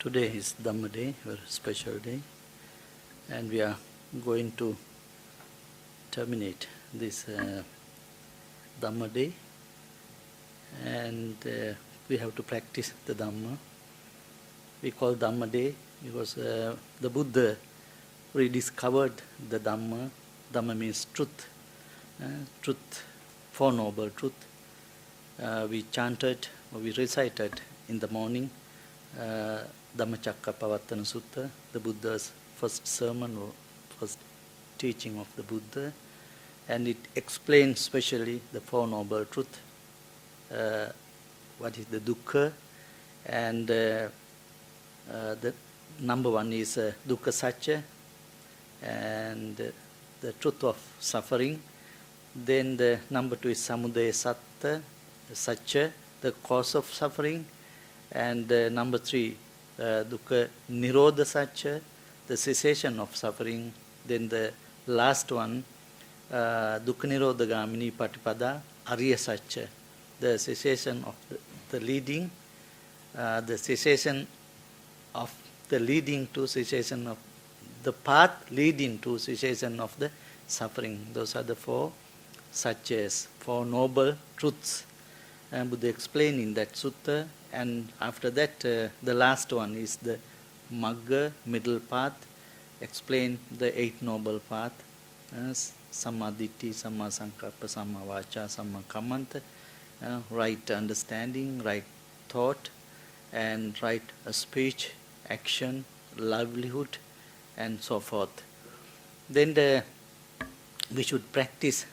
Today is Dhamma day, a very special day, and we are going to terminate this Dhamma day, and we have to practice the Dhamma. We call Dhamma day because the Buddha rediscovered the Dhamma. Dhamma means truth, truth, Four Noble Truth. We chanted or we recited in the morning Dhammacakkappavattana Sutta, the Buddha's first sermon or first teaching of the Buddha, and it explains specially the Four Noble Truth, what is the dukkha, and the number one is dukkha satcha, and the truth of suffering. Then the number two is samudaya satcha, the cause of suffering, and number three, dukkha nirodha satcha, the cessation of suffering. Then the last one, dukkha nirodha gamini patipada, ariya satcha, the cessation of the leading, the cessation of the leading to cessation of the path leading to cessation of the suffering. Those are the four satchas, four noble truths. And Buddha explained in that sutta, and after that the last one is the magga, middle path, explain the eight noble path, samma ditti, samma sankappa, samma vacha, samma kammanta, right understanding, right thought, and right speech, action, livelihood, and so forth. Then we should practice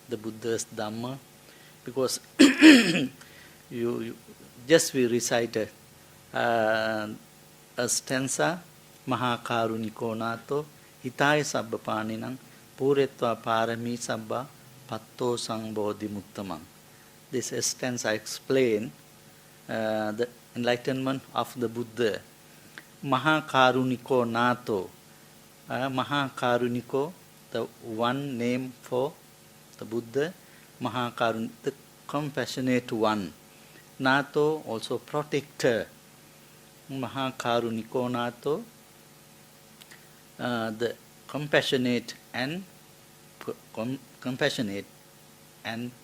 the Buddha's Dhamma, because you just we recited a stanza, Maha Karuniko Nato, Hitaya Sabba Paninang, Puretva Parami Sabba, Patto Sangbodhi Muttamang. This stanza explains the enlightenment of the Buddha. Maha Karuniko Nato, Maha Karuniko, the one name for the Buddha, Maha Karun, the compassionate one. Nato, also protector. Maha Karuniko Nato, the compassionate and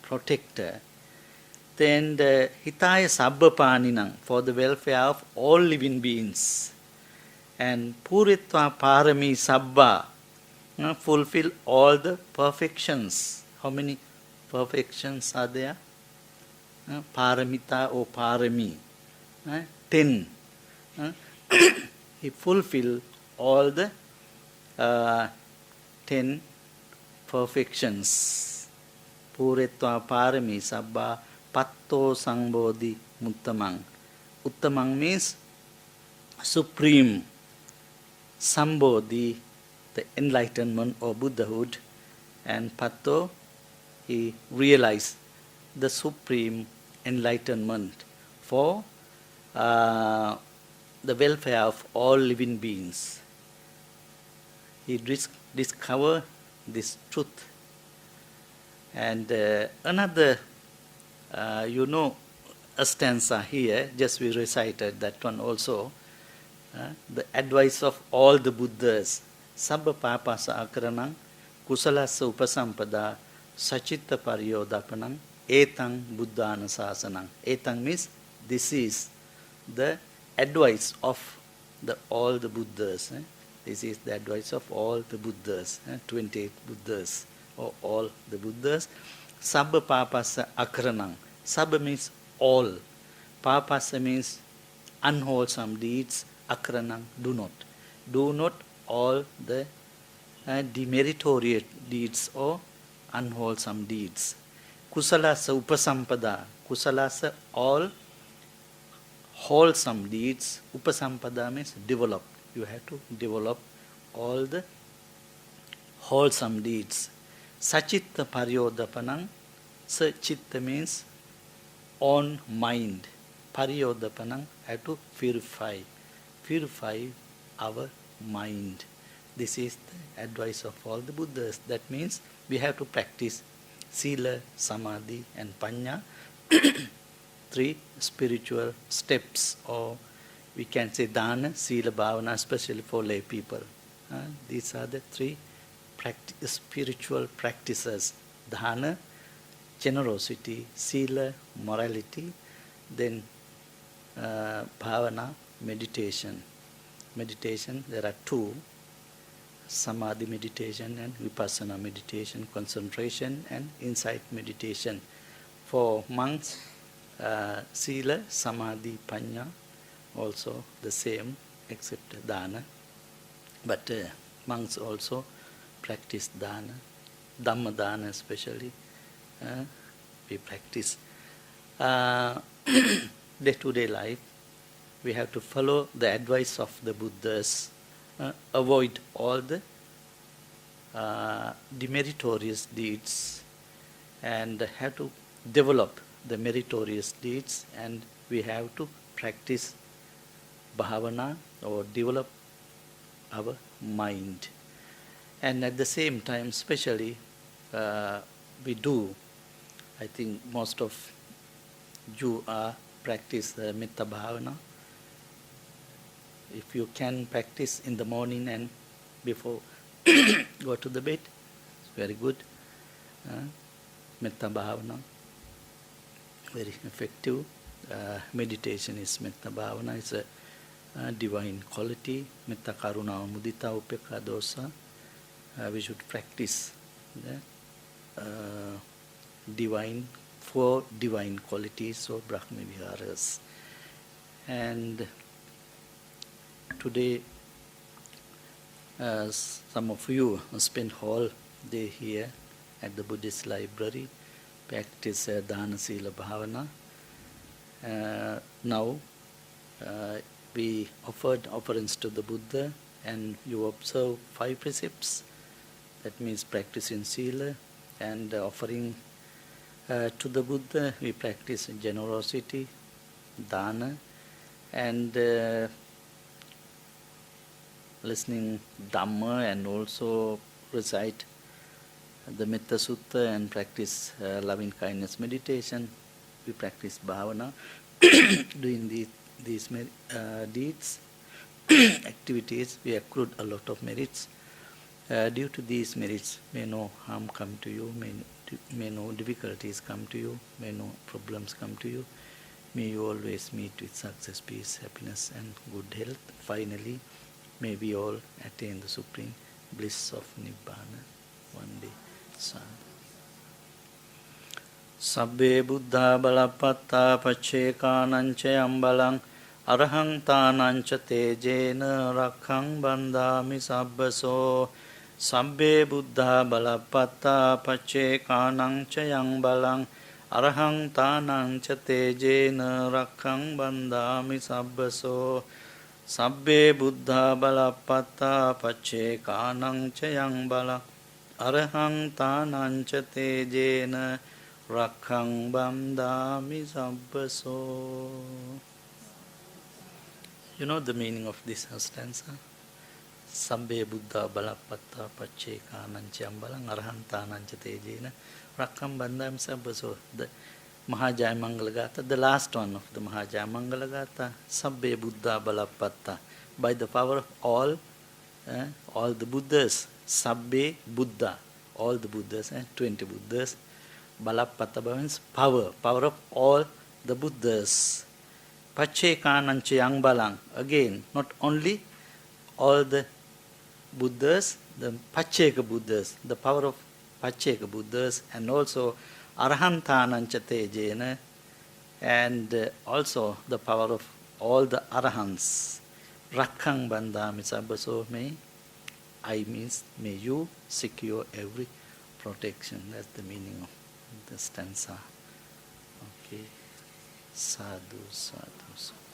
protector. Then the Hitaya Sabba Paninang, for the welfare of all living beings. And Puritva Parami Sabba, fulfill all the perfections. How many perfections are there? Paramita or parami. 10. He fulfilled all the 10 perfections. Puretva parami sabba patto sangbodhi muttamang. Uttamang means supreme. Sambodhi, the enlightenment or Buddhahood, and patto, he realized the supreme enlightenment for the welfare of all living beings. He discovered this truth. And another, a stanza here, just we recited that one also, the advice of all the Buddhas, Sabba Papasa Akaranang, Kusalasa Upasampada, Sachitta Pariyodapanang, Etang Buddhana Sasanang. Etang means this is the advice of all the Buddhas. This is the advice of all the Buddhas, 28 Buddhas, or all the Buddhas. Sabba Papasa Akaranang. Sabba means all. Papasa means unwholesome deeds. Akaranang, do not. Do not all the demeritorious deeds or unwholesome deeds. Kusalasa upasampada. Kusalasa, all wholesome deeds. Upasampada means develop. You have to develop all the wholesome deeds. Sachitta pariyodapanang. Sachitta means on mind. Pariyodapanang, have to purify. Purify our mind. This is the advice of all the Buddhas. That means we have to practice Sila, Samadhi and Panya, 3 spiritual steps or we can say dana, sila, bhavana, especially for lay people. These are the three spiritual practices. Dana, generosity, sila, morality, then bhavana, meditation. Meditation, there are two, samadhi meditation and vipassana meditation, concentration and insight meditation. For monks, sila, samadhi, panya, also the same except dana. But monks also practice dana, Dhamma dana especially. We practice. Day-to-day life, we have to follow the advice of the Buddhas, avoid all the demeritorious deeds, and have to develop the meritorious deeds, and we have to practice bhavana or develop our mind. And at the same time, especially, we do, I think most of you practice metta bhavana. If you can practice in the morning and before go to the bed, it's very good. Metta bhavana, very effective. Meditation is metta bhavana. It's a divine quality. Metta karuna mudita upekha dosa. We should practice the four divine qualities or Brahma Viharas. And today, some of you spend whole day here at the Buddhist library, practice Dana Sila Bhavana. Now, we offered offerings to the Buddha, and you observe 5 precepts. That means practicing Sila, and offering to the Buddha, we practice generosity, Dana, and listening Dhamma, and also recite the Metta Sutta and practice loving kindness meditation. We practice bhavana, doing these deeds, activities, we accrued a lot of merits. Due to these merits, may no harm come to you, may no difficulties come to you, may no problems come to you. May you always meet with success, peace, happiness and good health. Finally, may we all attain the supreme bliss of Nibbana one day. Sadhu. Sabbe buddha balapatta paccekānañca ambalang arahang tānañca tejena rakhang bandhami sabbaso. Sabbe buddha balapatta paccekānañca ambalang arahang tānañca tejena rakhang bandhami sabbaso. Sabbe buddha balapatta paccekānañca ambalang arahang tānañca tejena rakhang bandhami sabbaso. You know the meaning of this stanza? Sabbe buddha balapatta paccekānañca ambalang arahantānañca tejena rakhang bandhami sabbaso. The Mahajaya Mangala Gatha, the last one of the Mahajaya Mangala Gatha. Sabbe buddha balapatta. By the power of all the Buddhas. Sabbe buddha. All the Buddhas, 20 Buddhas. Balapatta means power of all the Buddhas. Paccekānañca ambalang. Again, not only all the Buddhas, the Pacceka Buddhas, the power of Pacceka Buddhas, and also Arahantānañca tejena, and also the power of all the Arahants. Rakhang bandhami sabbaso. May you secure every protection. That's the meaning of the stanza. Okay. Sadhu, sadhu, sadhu.